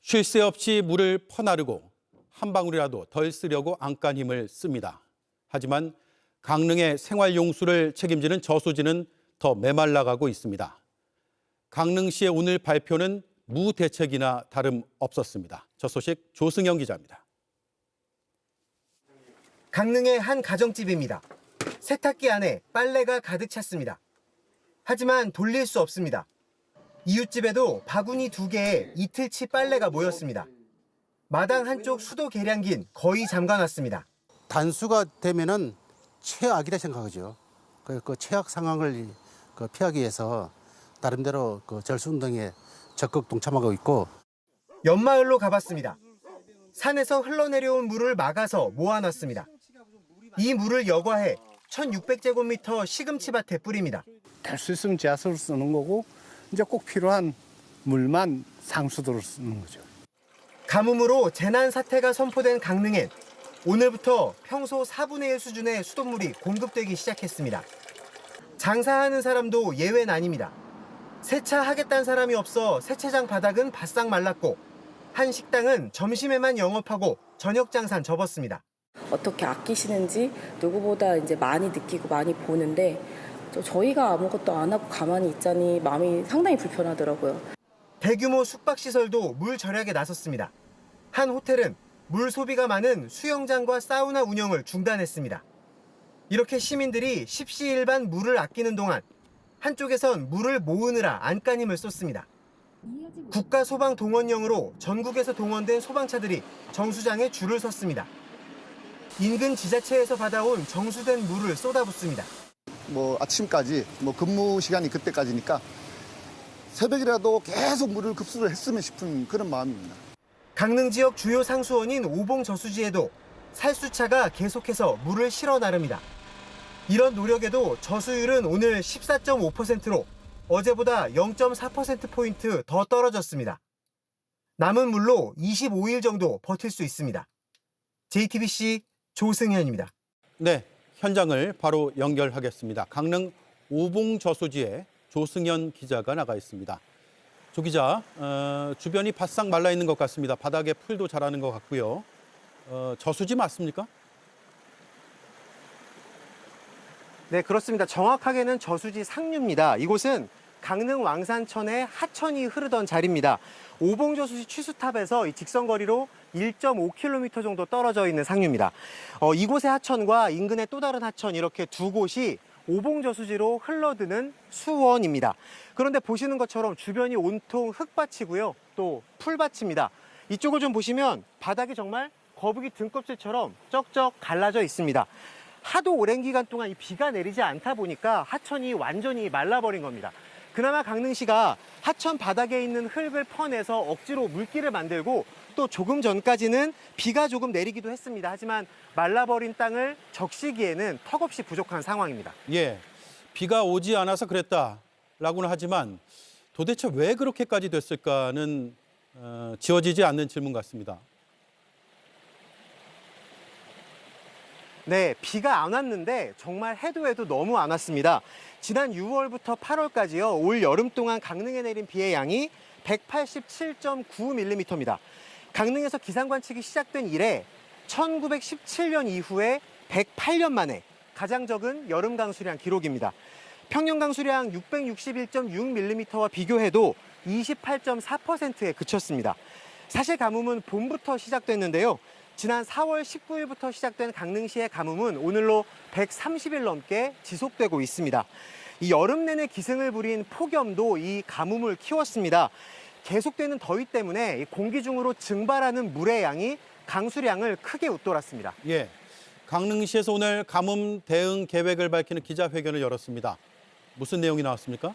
쉴 새 없이 물을 퍼나르고 한 방울이라도 덜 쓰려고 안간힘을 씁니다. 하지만 강릉의 생활용수를 책임지는 저수지는 더 메말라가고 있습니다. 강릉시의 오늘 발표는 무대책이나 다름없었습니다. 저 소식 조승영 기자입니다. 강릉의 한 가정집입니다. 세탁기 안에 빨래가 가득 찼습니다. 하지만 돌릴 수 없습니다. 이웃집에도 바구니 2개에 이틀치 빨래가 모였습니다. 마당 한쪽 수도 계량기는 거의 잠가놨습니다. 단수가 되면은 최악이라 생각하죠. 그 최악 상황을 피하기 위해서 나름대로 절수운동에 적극 동참하고 있고. 연마을로 가봤습니다. 산에서 흘러내려온 물을 막아서 모아놨습니다. 이 물을 여과해 1600제곱미터 시금치밭에 뿌립니다. 될 수 있으면 지하수를 쓰는 거고 이제 꼭 필요한 물만 상수도로 쓰는 거죠. 가뭄으로 재난 사태가 선포된 강릉엔 오늘부터 평소 4분의 1 수준의 수돗물이 공급되기 시작했습니다. 장사하는 사람도 예외는 아닙니다. 세차하겠다는 사람이 없어 세차장 바닥은 바싹 말랐고 한 식당은 점심에만 영업하고 저녁 장사는 접었습니다. 어떻게 아끼시는지 누구보다 이제 많이 느끼고 많이 보는데 저희가 아무것도 안 하고 가만히 있자니 마음이 상당히 불편하더라고요. 대규모 숙박시설도 물 절약에 나섰습니다. 한 호텔은 물 소비가 많은 수영장과 사우나 운영을 중단했습니다. 이렇게 시민들이 십시일반 물을 아끼는 동안 한쪽에선 물을 모으느라 안간힘을 쏟습니다. 국가소방동원령으로 전국에서 동원된 소방차들이 정수장에 줄을 섰습니다. 인근 지자체에서 받아온 정수된 물을 쏟아붓습니다. 아침까지 근무 시간이 그때까지니까 새벽이라도 계속 물을 급수를 했으면 싶은 그런 마음입니다. 강릉 지역 주요 상수원인 오봉 저수지에도 살수차가 계속해서 물을 실어 나릅니다. 이런 노력에도 저수율은 오늘 14.5%로 어제보다 0.4%포인트 더 떨어졌습니다. 남은 물로 25일 정도 버틸 수 있습니다. JTBC 조승현입니다. 네, 현장을 바로 연결하겠습니다. 강릉 오봉 저수지에 조승현 기자가 나가 있습니다. 조 기자, 주변이 바싹 말라 있는 것 같습니다. 바닥에 풀도 자라는 것 같고요. 저수지 맞습니까? 네, 그렇습니다. 정확하게는 저수지 상류입니다. 이곳은 강릉 왕산천의 하천이 흐르던 자리입니다. 오봉저수지 취수탑에서 직선거리로 1.5km 정도 떨어져 있는 상류입니다. 이곳의 하천과 인근의 또 다른 하천 이렇게 두 곳이 오봉저수지로 흘러드는 수원입니다. 그런데 보시는 것처럼 주변이 온통 흙밭이고요. 또 풀밭입니다. 이쪽을 좀 보시면 바닥이 정말 거북이 등껍질처럼 쩍쩍 갈라져 있습니다. 하도 오랜 기간 동안 이 비가 내리지 않다 보니까 하천이 완전히 말라버린 겁니다. 그나마 강릉시가 하천 바닥에 있는 흙을 퍼내서 억지로 물길을 만들고 또 조금 전까지는 비가 조금 내리기도 했습니다. 하지만 말라버린 땅을 적시기에는 턱없이 부족한 상황입니다. 예, 비가 오지 않아서 그랬다라고는 하지만 도대체 왜 그렇게까지 됐을까는 지워지지 않는 질문 같습니다. 네, 비가 안 왔는데 정말 해도 너무 안 왔습니다. 지난 6월부터 8월까지요. 올 여름 동안 강릉에 내린 비의 양이 187.9mm입니다. 강릉에서 기상 관측이 시작된 이래 1917년 이후에 108년 만에 가장 적은 여름 강수량 기록입니다. 평년 강수량 661.6mm와 비교해도 28.4%에 그쳤습니다. 사실 가뭄은 봄부터 시작됐는데요. 지난 4월 19일부터 시작된 강릉시의 가뭄은 오늘로 130일 넘게 지속되고 있습니다. 이 여름 내내 기승을 부린 폭염도 이 가뭄을 키웠습니다. 계속되는 더위 때문에 공기 중으로 증발하는 물의 양이 강수량을 크게 웃돌았습니다. 예, 강릉시에서 오늘 가뭄 대응 계획을 밝히는 기자회견을 열었습니다. 무슨 내용이 나왔습니까?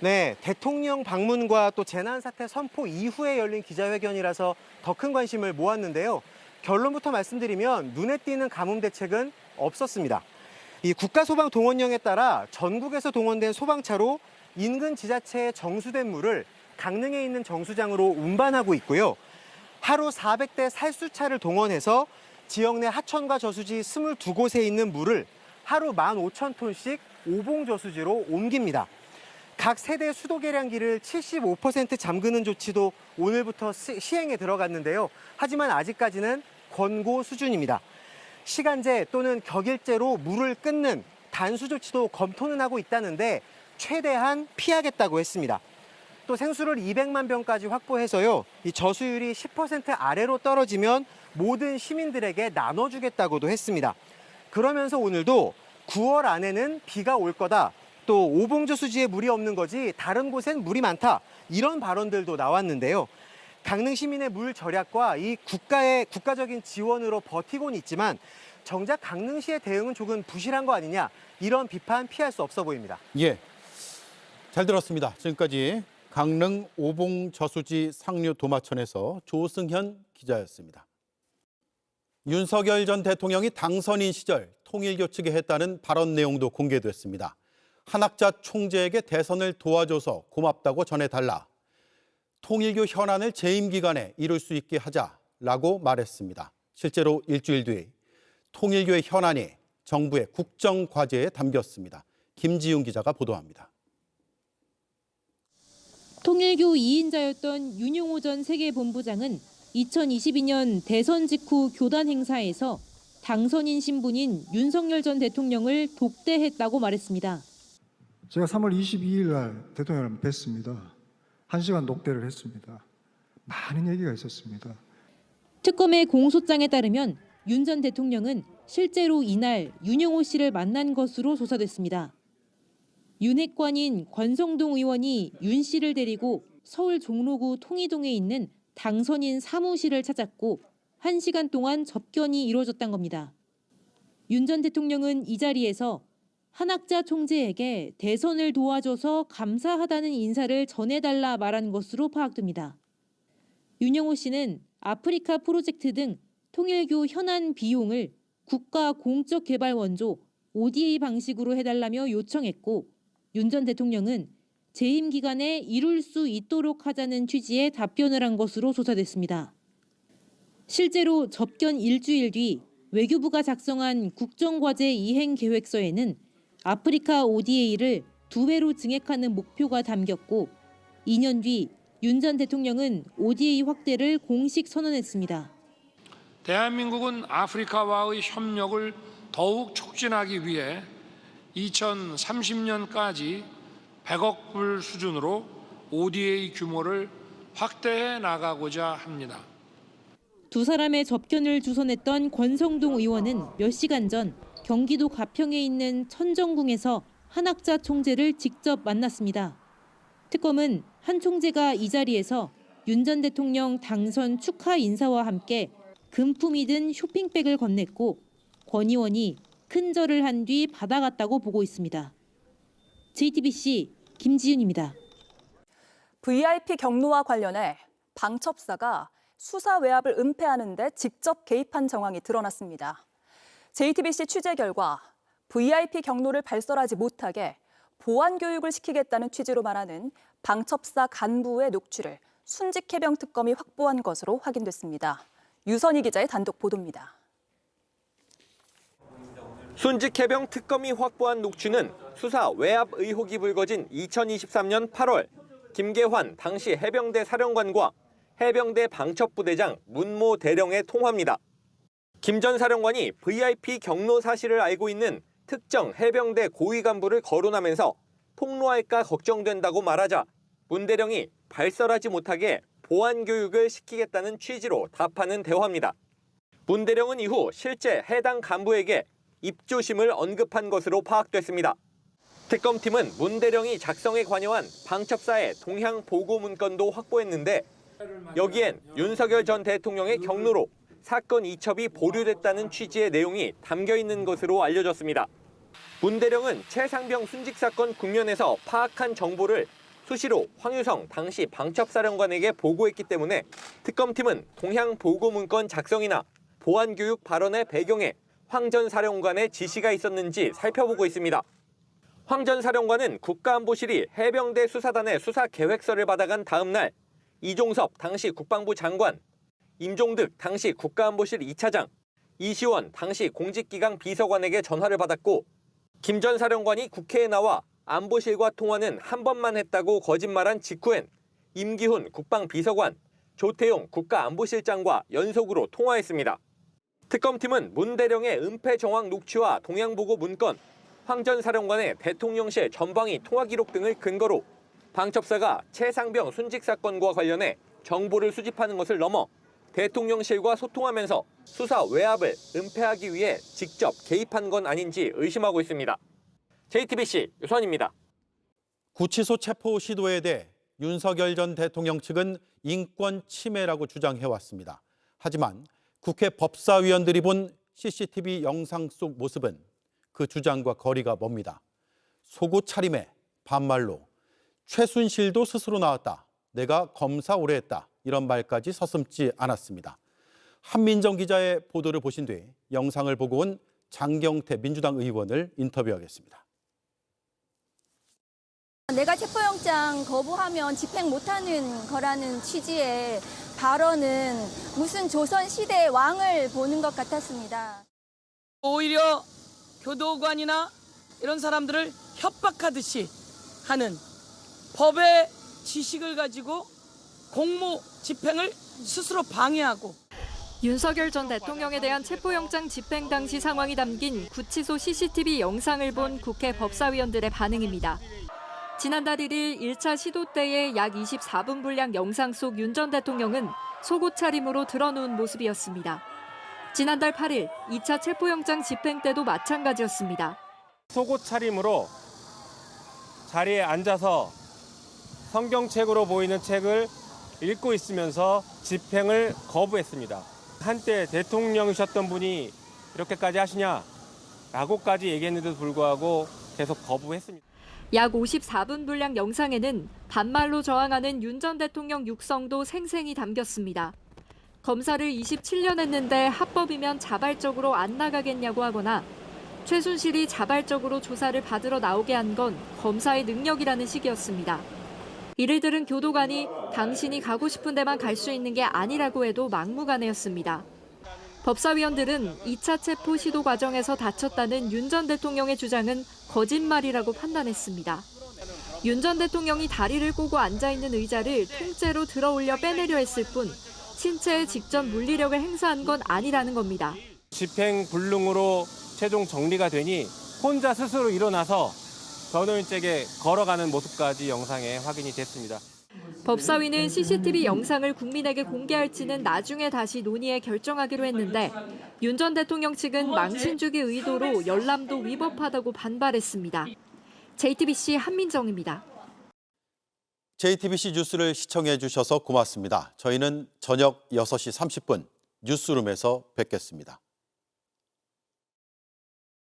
네, 대통령 방문과 또 재난사태 선포 이후에 열린 기자회견이라서 더 큰 관심을 모았는데요. 결론부터 말씀드리면 눈에 띄는 가뭄 대책은 없었습니다. 이 국가소방동원령에 따라 전국에서 동원된 소방차로 인근 지자체의 정수된 물을 강릉에 있는 정수장으로 운반하고 있고요. 하루 400대 살수차를 동원해서 지역 내 하천과 저수지 22곳에 있는 물을 하루 15,000톤씩 오봉저수지로 옮깁니다. 각 세대 수도 계량기를 75% 잠그는 조치도 오늘부터 시행에 들어갔는데요. 하지만 아직까지는 권고 수준입니다. 시간제 또는 격일제로 물을 끊는 단수 조치도 검토는 하고 있다는데 최대한 피하겠다고 했습니다. 또 생수를 200만 병까지 확보해서요. 이 저수율이 10% 아래로 떨어지면 모든 시민들에게 나눠주겠다고도 했습니다. 그러면서 오늘도 9월 안에는 비가 올 거다. 또 오봉저수지에 물이 없는 거지 다른 곳엔 물이 많다. 이런 발언들도 나왔는데요. 강릉 시민의 물 절약과 이 국가적인 지원으로 버티고는 있지만 정작 강릉시의 대응은 조금 부실한 거 아니냐. 이런 비판 피할 수 없어 보입니다. 예, 잘 들었습니다. 지금까지 강릉 오봉저수지 상류 도마천에서 조승현 기자였습니다. 윤석열 전 대통령이 당선인 시절 통일교 측에 했다는 발언 내용도 공개됐습니다. 한학자 총재에게 대선을 도와줘서 고맙다고 전해달라. 통일교 현안을 재임 기간에 이룰 수 있게 하자라고 말했습니다. 실제로 일주일 뒤 통일교의 현안이 정부의 국정과제에 담겼습니다. 김지윤 기자가 보도합니다. 통일교 2인자였던 윤용호 전 세계본부장은 2022년 대선 직후 교단 행사에서 당선인 신분인 윤석열 전 대통령을 독대했다고 말했습니다. 제가 3월 22일 날 대통령을 뵀습니다. 1시간 독대를 했습니다. 많은 얘기가 있었습니다. 특검의 공소장에 따르면 윤 전 대통령은 실제로 이날 윤용호 씨를 만난 것으로 조사됐습니다. 윤핵관인 권성동 의원이 윤 씨를 데리고 서울 종로구 통이동에 있는 당선인 사무실을 찾았고 1시간 동안 접견이 이루어졌던 겁니다. 윤 전 대통령은 이 자리에서 한학자 총재에게 대선을 도와줘서 감사하다는 인사를 전해달라 말한 것으로 파악됩니다. 윤용호 씨는 아프리카 프로젝트 등 통일교 현안 비용을 국가 공적 개발 원조 ODA 방식으로 해달라며 요청했고 윤 전 대통령은 재임 기간에 이룰 수 있도록 하자는 취지의 답변을 한 것으로 조사됐습니다. 실제로 접견 일주일 뒤 외교부가 작성한 국정과제 이행 계획서에는 아프리카 ODA를 2배로 증액하는 목표가 담겼고 2년 뒤 윤 전 대통령은 ODA 확대를 공식 선언했습니다. 대한민국은 아프리카와의 협력을 더욱 촉진하기 위해 2030년까지 100억 불 수준으로 ODA 규모를 확대해 나가고자 합니다. 두 사람의 접견을 주선했던 권성동 의원은 몇 시간 전 경기도 가평에 있는 천정궁에서 한학자 총재를 직접 만났습니다. 특검은 한 총재가 이 자리에서 윤 전 대통령 당선 축하 인사와 함께 금품이 든 쇼핑백을 건넸고 권 의원이 큰 절을 한 뒤 받아갔다고 보고 있습니다. JTBC 김지윤입니다. VIP 경로와 관련해 방첩사가 수사 외압을 은폐하는 데 직접 개입한 정황이 드러났습니다. JTBC 취재 결과 VIP 경로를 발설하지 못하게 보안 교육을 시키겠다는 취지로 말하는 방첩사 간부의 녹취를 순직해병 특검이 확보한 것으로 확인됐습니다. 유선희 기자의 단독 보도입니다. 순직해병 특검이 확보한 녹취는 수사 외압 의혹이 불거진 2023년 8월 김계환 당시 해병대 사령관과 해병대 방첩부대장 문모 대령의 통화입니다. 김 전 사령관이 VIP 경로 사실을 알고 있는 특정 해병대 고위 간부를 거론하면서 폭로할까 걱정된다고 말하자 문 대령이 발설하지 못하게 보안 교육을 시키겠다는 취지로 답하는 대화입니다. 문 대령은 이후 실제 해당 간부에게 입조심을 언급한 것으로 파악됐습니다. 특검팀은 문 대령이 작성에 관여한 방첩사의 동향 보고 문건도 확보했는데 여기엔 윤석열 전 대통령의 경로로 사건 이첩이 보류됐다는 취지의 내용이 담겨 있는 것으로 알려졌습니다. 문 대령은 최상병 순직 사건 국면에서 파악한 정보를 수시로 황유성 당시 방첩사령관에게 보고했기 때문에 특검팀은 동향 보고 문건 작성이나 보안교육 발언의 배경에 황 전 사령관의 지시가 있었는지 살펴보고 있습니다. 황 전 사령관은 국가안보실이 해병대 수사단의 수사 계획서를 받아간 다음 날 이종섭 당시 국방부 장관, 임종득 당시 국가안보실 2차장, 이시원 당시 공직기강 비서관에게 전화를 받았고 김 전 사령관이 국회에 나와 안보실과 통화는 한 번만 했다고 거짓말한 직후엔 임기훈 국방비서관, 조태용 국가안보실장과 연속으로 통화했습니다. 특검팀은 문 대령의 은폐 정황 녹취와 동양보고 문건, 황 전 사령관의 대통령실 전방위 통화 기록 등을 근거로 방첩사가 최상병 순직 사건과 관련해 정보를 수집하는 것을 넘어 대통령실과 소통하면서 수사 외압을 은폐하기 위해 직접 개입한 건 아닌지 의심하고 있습니다. JTBC 유선입니다. 구치소 체포 시도에 대해 윤석열 전 대통령 측은 인권 침해라고 주장해왔습니다. 하지만 국회 법사위원들이 본 CCTV 영상 속 모습은 그 주장과 거리가 멉니다. 속옷 차림에 반말로 최순실도 스스로 나왔다. 내가 검사 오래 했다. 이런 말까지 서슴지 않았습니다. 한민정 기자의 보도를 보신 뒤 영상을 보고 온 장경태 민주당 의원을 인터뷰하겠습니다. 내가 체포영장 거부하면 집행 못하는 거라는 취지의 발언은 무슨 조선시대의 왕을 보는 것 같았습니다. 오히려 교도관이나 이런 사람들을 협박하듯이 하는 법의 지식을 가지고 공무 집행을 스스로 방해하고. 윤석열 전 대통령에 대한 체포영장 집행 당시 상황이 담긴 구치소 CCTV 영상을 본 국회 법사위원들의 반응입니다. 지난달 1일 1차 시도 때의 약 24분 분량 영상 속 윤 전 대통령은 속옷 차림으로 드러누운 모습이었습니다. 지난달 8일 2차 체포영장 집행 때도 마찬가지였습니다. 속옷 차림으로 자리에 앉아서 성경책으로 보이는 책을 읽고 있으면서 집행을 거부했습니다. 한때 대통령이셨던 분이 이렇게까지 하시냐라고까지 얘기했는데도 불구하고 계속 거부했습니다. 약 54분 분량 영상에는 반말로 저항하는 윤 전 대통령 육성도 생생히 담겼습니다. 검사를 27년 했는데 합법이면 자발적으로 안 나가겠냐고 하거나 최순실이 자발적으로 조사를 받으러 나오게 한 건 검사의 능력이라는 식이었습니다. 이를 들은 교도관이 당신이 가고 싶은 데만 갈 수 있는 게 아니라고 해도 막무가내였습니다. 법사위원들은 2차 체포 시도 과정에서 다쳤다는 윤 전 대통령의 주장은 거짓말이라고 판단했습니다. 윤 전 대통령이 다리를 꼬고 앉아있는 의자를 통째로 들어올려 빼내려 했을 뿐 신체에 직접 물리력을 행사한 건 아니라는 겁니다. 집행 불능으로 최종 정리가 되니 혼자 스스로 일어나서 변호인에게 걸어가는 모습까지 영상에 확인이 됐습니다. 법사위는 CCTV 영상을 국민에게 공개할지는 나중에 다시 논의해 결정하기로 했는데 윤 전 대통령 측은 망신 주기 의도로 열람도 위법하다고 반발했습니다. JTBC 한민정입니다. JTBC 뉴스를 시청해 주셔서 고맙습니다. 저희는 저녁 6시 30분 뉴스룸에서 뵙겠습니다.